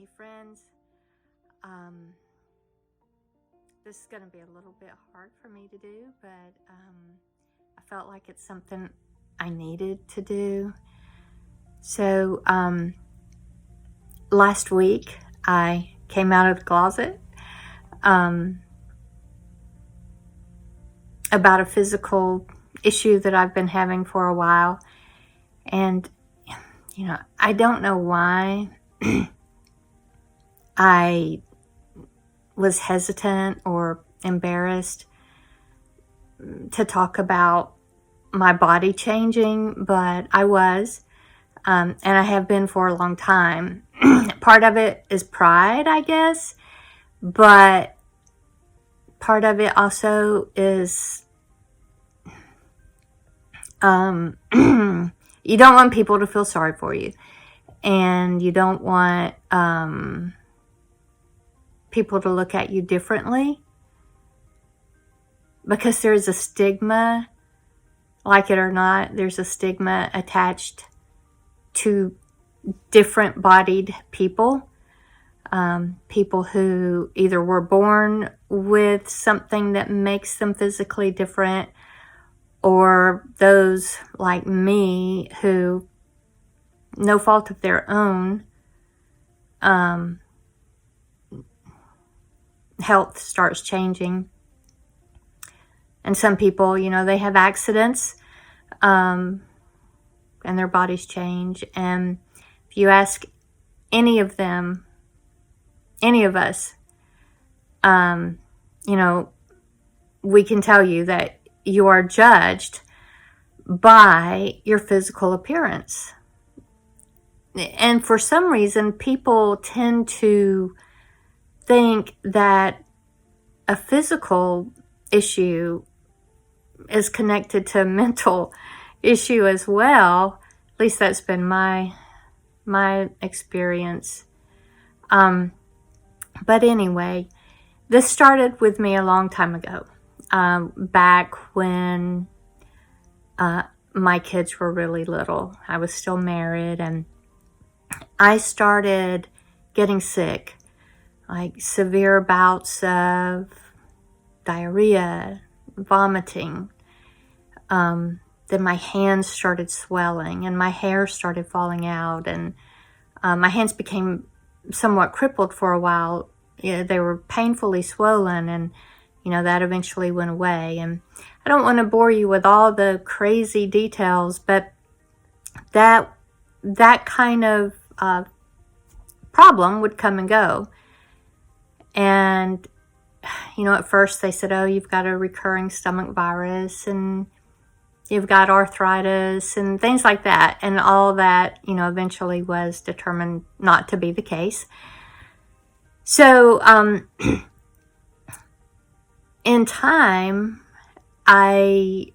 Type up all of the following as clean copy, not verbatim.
Hey friends, this is going to be a little bit hard for me to do, but I felt like it's something I needed to do. So last week I came out of the closet about a physical issue that I've been having for a while. And, I don't know why I was hesitant or embarrassed to talk about my body changing, but I was, and I have been for a long time. Part of it is pride, I guess, but part of it also is you don't want people to feel sorry for you, and you don't want people to look at you differently, because there's a stigma, like it or not, there's a stigma attached to different bodied people. People who either were born with something that makes them physically different, or those like me who, no fault of their own, health starts changing. And some people, they have accidents, and their bodies change. And if you ask any of them, any of us, we can tell you that you are judged by your physical appearance. And for some reason, people tend to think that a physical issue is connected to a mental issue as well. At least that's been my experience. But anyway, this started with me a long time ago, back when my kids were really little. I was still married, and I started getting sick, like severe bouts of diarrhea, vomiting. Then my hands started swelling, and my hair started falling out, and my hands became somewhat crippled for a while. They were painfully swollen, and that eventually went away. And I don't want to bore you with all the crazy details, but that kind of problem would come and go. And at first they said, oh, you've got a recurring stomach virus, and you've got arthritis and things like that. And all that, eventually was determined not to be the case. So, in time, I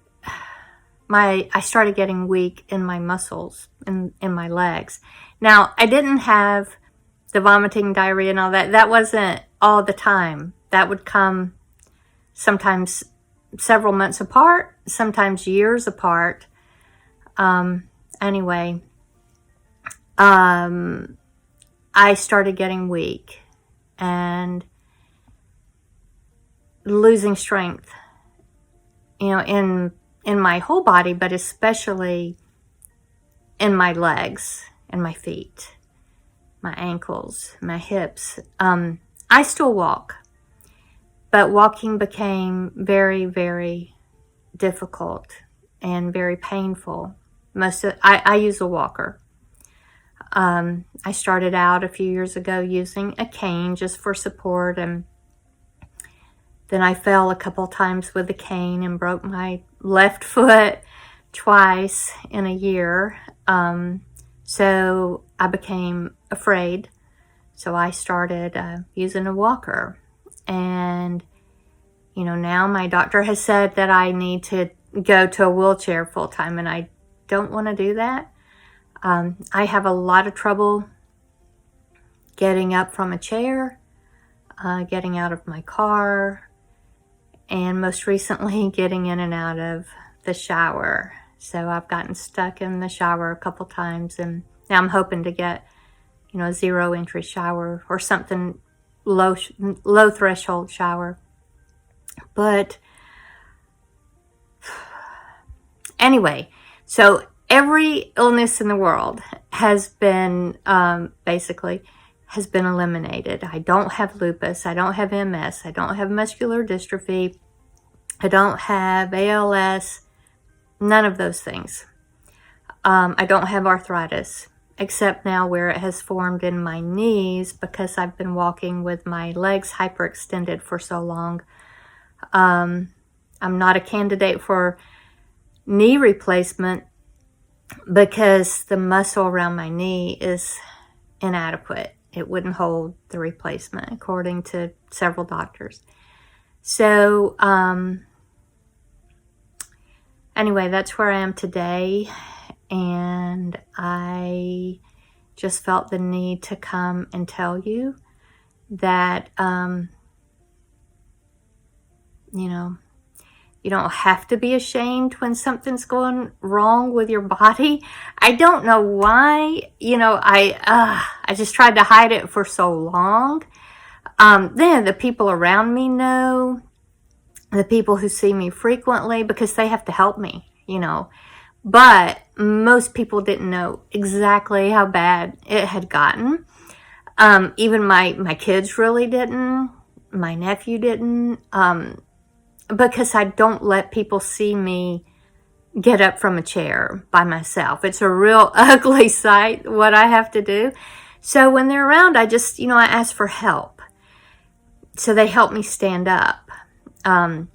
started getting weak in my muscles, in my legs. Now, I didn't have the vomiting, diarrhea, and all that. That wasn't all the time. That would come sometimes several months apart, sometimes years apart. Anyway, I started getting weak and losing strength, in my whole body, but especially in my legs and my feet, my ankles, my hips. I still walk, but walking became very, very difficult and very painful. I use a walker. I started out a few years ago using a cane just for support, and then I fell a couple times with the cane and broke my left foot twice in a year. So I became afraid. So I started using a walker. And, now my doctor has said that I need to go to a wheelchair full time, and I don't want to do that. I have a lot of trouble getting up from a chair, getting out of my car, and most recently getting in and out of the shower. So I've gotten stuck in the shower a couple times, and now I'm hoping to get, a 0 entry shower or something, low threshold shower. But anyway, so every illness in the world has been basically has been eliminated. I don't have lupus. I don't have MS. I don't have muscular dystrophy. I don't have ALS. None of those things. I don't have arthritis, except now where it has formed in my knees because I've been walking with my legs hyperextended for so long. I'm not a candidate for knee replacement because the muscle around my knee is inadequate. It wouldn't hold the replacement, according to several doctors. So, anyway, that's where I am today. And I just felt the need to come and tell you that, you don't have to be ashamed when something's going wrong with your body. I don't know why, I just tried to hide it for so long. Then the people around me know, the people who see me frequently, because they have to help me, But most people didn't know exactly how bad it had gotten. Even my kids really didn't. My nephew didn't. Because I don't let people see me get up from a chair by myself. It's a real ugly sight, what I have to do. So when they're around, I just, I ask for help. So they help me stand up. They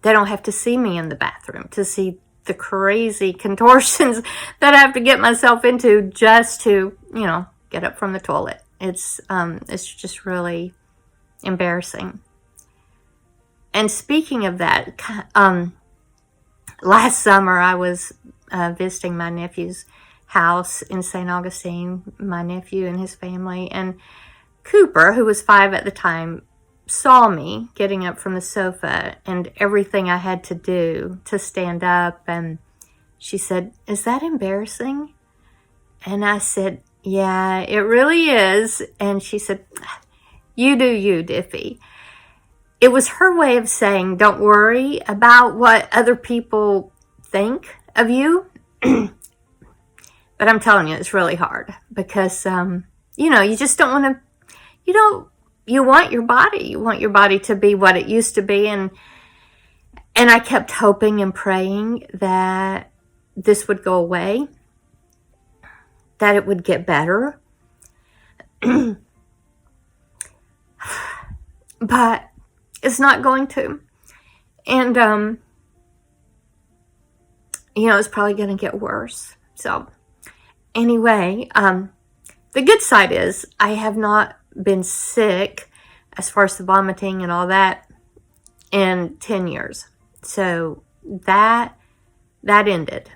don't have to see me in the bathroom to see the crazy contortions that I have to get myself into just to, get up from the toilet. It's just really embarrassing. And speaking of that, last summer I was visiting my nephew's house in St. Augustine, my nephew and his family. And Cooper, who was 5 at the time, saw me getting up from the sofa and everything I had to do to stand up. And she said, "Is that embarrassing?" And I said, "Yeah, it really is." And she said, "You do you, Diffie." It was her way of saying, don't worry about what other people think of you. But I'm telling you, it's really hard because, you just don't want to, you want your body. You want your body to be what it used to be. And I kept hoping and praying that this would go away, that it would get better. But it's not going to. And, it's probably going to get worse. So, anyway, the good side is I have not been sick as far as the vomiting and all that in 10 years. So, that ended.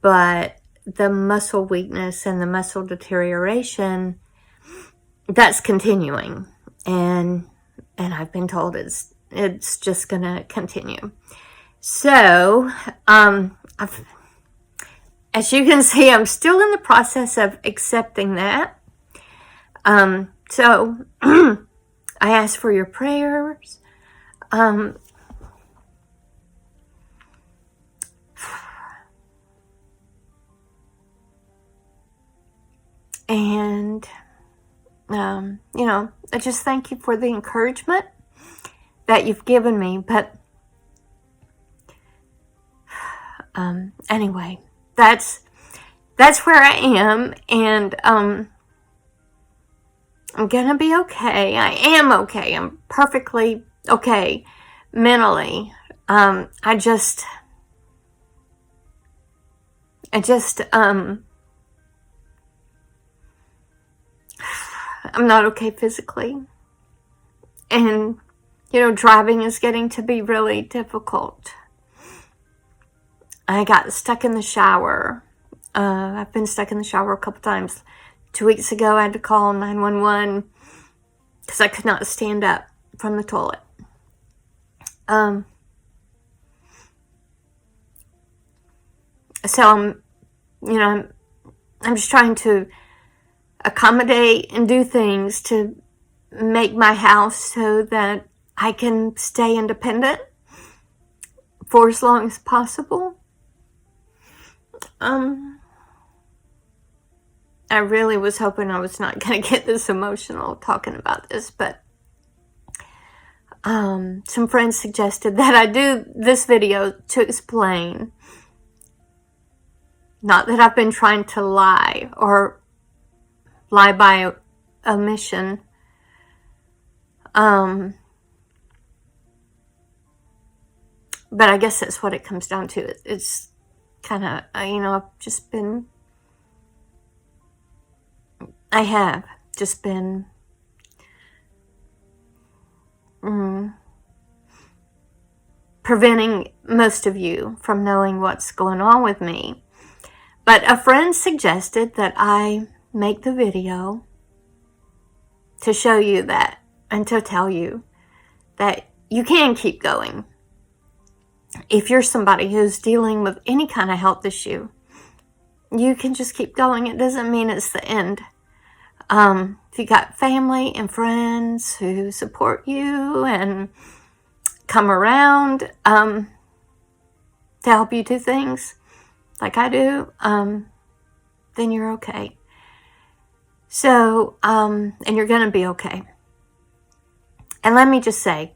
But the muscle weakness and the muscle deterioration, that's continuing, and I've been told it's just gonna continue. So, as you can see, I'm still in the process of accepting that. So I ask for your prayers. And I just thank you for the encouragement that you've given me. But anyway, that's where I am, and I'm gonna be okay. I am okay. I'm perfectly okay mentally. I'm not okay physically. And, driving is getting to be really difficult. I got stuck in the shower. I've been stuck in the shower a couple times. 2 weeks ago, I had to call 911 because I could not stand up from the toilet. So I'm you know, I'm just trying to accommodate and do things to make my house so that I can stay independent for as long as possible. I really was hoping I was not going to get this emotional talking about this, but some friends suggested that I do this video to explain. Not that I've been trying to lie or lie by omission. But I guess that's what it comes down to. It's kind of, you know, I have just been preventing most of you from knowing what's going on with me. But a friend suggested that I make the video to show you that and to tell you that you can keep going. If you're somebody who's dealing with any kind of health issue, you can just keep going. It doesn't mean it's the end. If you got family and friends who support you and come around to help you do things like I do, then you're okay. So, and you're going to be okay. And let me just say,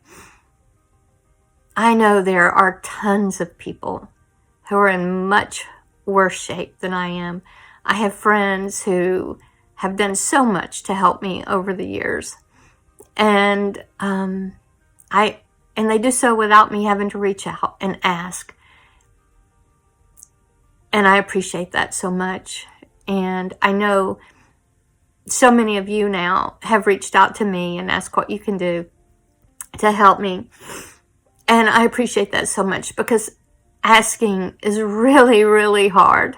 I know there are tons of people who are in much worse shape than I am. I have friends who have done so much to help me over the years. And they do so without me having to reach out and ask. And I appreciate that so much. And I know so many of you now have reached out to me and asked what you can do to help me. And I appreciate that so much, because asking is really, really hard.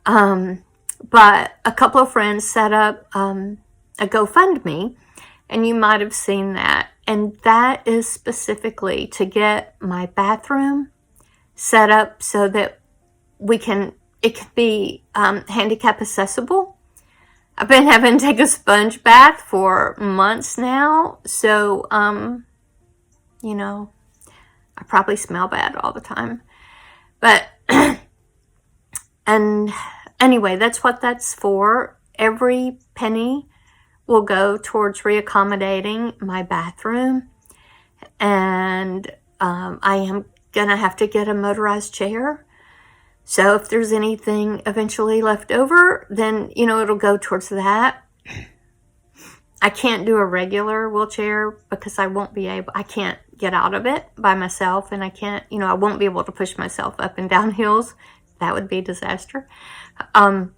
But a couple of friends set up a GoFundMe, and you might have seen that. And that is specifically to get my bathroom set up so that it can be handicap accessible. I've been having to take a sponge bath for months now. So, you know, I probably smell bad all the time. But, and anyway, that's what that's for. Every penny will go towards reaccommodating my bathroom. And I am going to have to get a motorized chair. So if there's anything eventually left over, then, you know, it'll go towards that. I can't do a regular wheelchair because I can't get out of it by myself, and I can't, you know, I won't be able to push myself up and down hills. That would be a disaster. I'm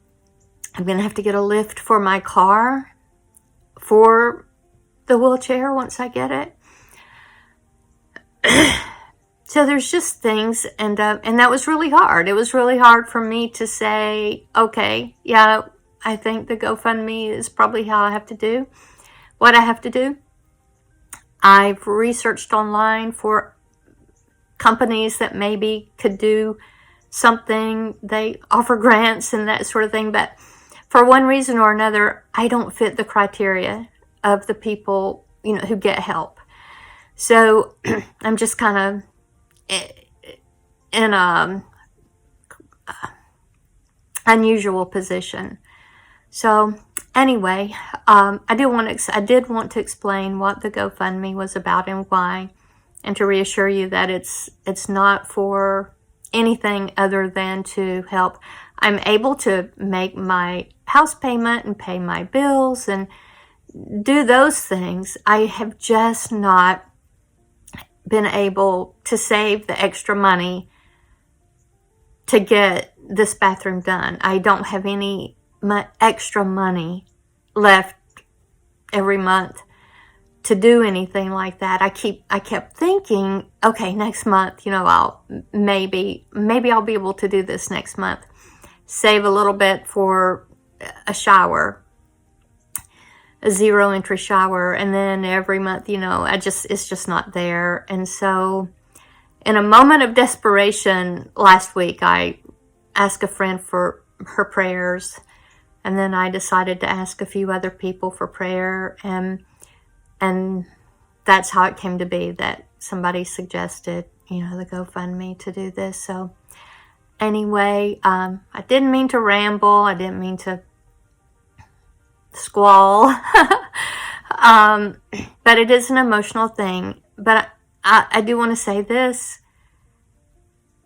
going to have to get a lift for my car for the wheelchair once I get it. So there's just things, and that was really hard. It was really hard for me to say, okay, yeah, I think the GoFundMe is probably how I have to do what I have to do. I've researched online for companies that maybe could do something. They offer grants and that sort of thing, but for one reason or another, I don't fit the criteria of the people, you know, who get help. So I'm just kind of in a unusual position. So anyway, I did want to explain what the GoFundMe was about and why, and to reassure you that it's not for anything other than to help. I'm able to make my house payment and pay my bills and do those things. I have just not been able to save the extra money to get this bathroom done. I don't have any extra money left every month to do anything like that. I kept thinking, okay, next month, you know, I'll maybe I'll be able to do this next month. Save a little bit for a shower, a 0-entry shower, and then every month, you know, it's just not there. And so in a moment of desperation last week, I ask a friend for her prayers, and then I decided to ask a few other people for prayer, and that's how it came to be that somebody suggested, you know, the GoFundMe to do this. So anyway, I didn't mean to ramble. I didn't mean to squall. But it is an emotional thing. But I do want to say this.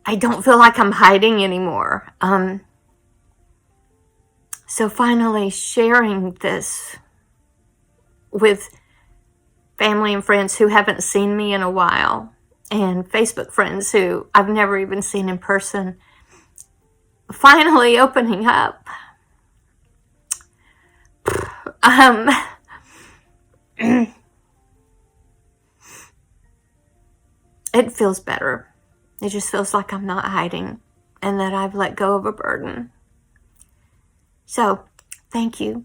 I don't feel like I'm hiding anymore. So finally sharing this with family and friends who haven't seen me in a while, and Facebook friends who I've never even seen in person, finally opening up. It feels better. It just feels like I'm not hiding and that I've let go of a burden. So, thank you.